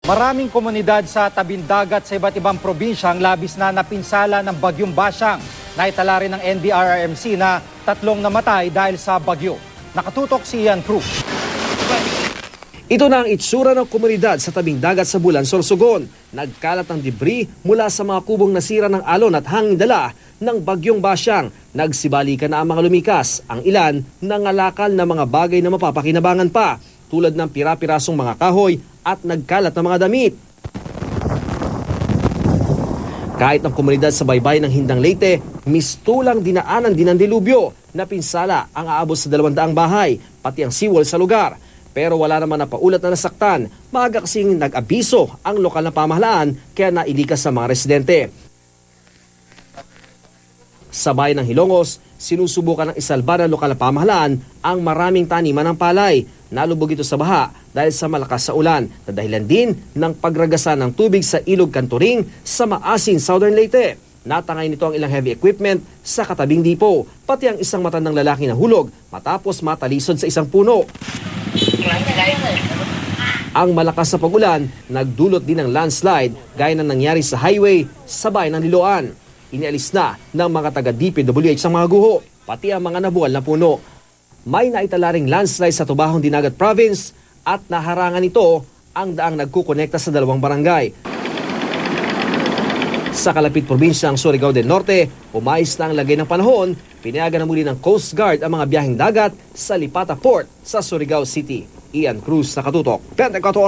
Maraming komunidad sa tabing dagat sa iba't ibang probinsya ang labis na napinsala ng bagyong Basyang. Naitala rin ng NDRRMC na 3 namatay dahil sa bagyo. Nakatutok si Ian Cruz. Ito na ang itsura ng komunidad sa tabing dagat sa Bulan, Sorsogon. Nagkalat ng debris mula sa mga kubong nasira ng alon at hangin dala ng bagyong Basyang. Nagsibalikan na ang mga lumikas. Ang ilan nangalakal na mga bagay na mapapakinabangan pa, tulad ng pira-pirasong mga kahoy at nagkalat na mga damit. Kahit ang komunidad sa baybay ng Hindang Leyte, mistulang dinaanan din ng dilubyo. Napinsala ang aabot sa 200 bahay, pati ang seawall sa lugar. Pero wala naman napaulat na nasaktan. Maaga kasing nag-abiso ang lokal na pamahalaan kaya nailikas sa mga residente. Sa bayan ng Hilongos, sinusubukan ng isalba ng lokal na pamahalaan ang maraming taniman ng palay. Nalubog ito sa baha dahil sa malakas sa ulan na dahilan din ng pagragasan ng tubig sa Ilog Canturing sa Maasin, Southern Leyte. Natangay nito ang ilang heavy equipment sa katabing dipo, pati ang isang matandang lalaki na hulog matapos matalisod sa isang puno. Ang malakas na pag-ulan nagdulot din ng landslide gaya ng nangyari sa highway sa bayan ng Liloan. Inialis na ng mga taga-DPWH ang mga guho, pati ang mga nabuwal na puno. May naitala ring landslide sa Tubahon Dinagat Province at naharangan ito ang daang nagkukonekta sa 2 barangay. Sa kalapit probinsya ng Surigao del Norte, umayos na ang lagay ng panahon. Pinayagan na muli ng Coast Guard ang mga biyaheng dagat sa Lipata Port sa Surigao City. Ian Cruz, nakatutok. 24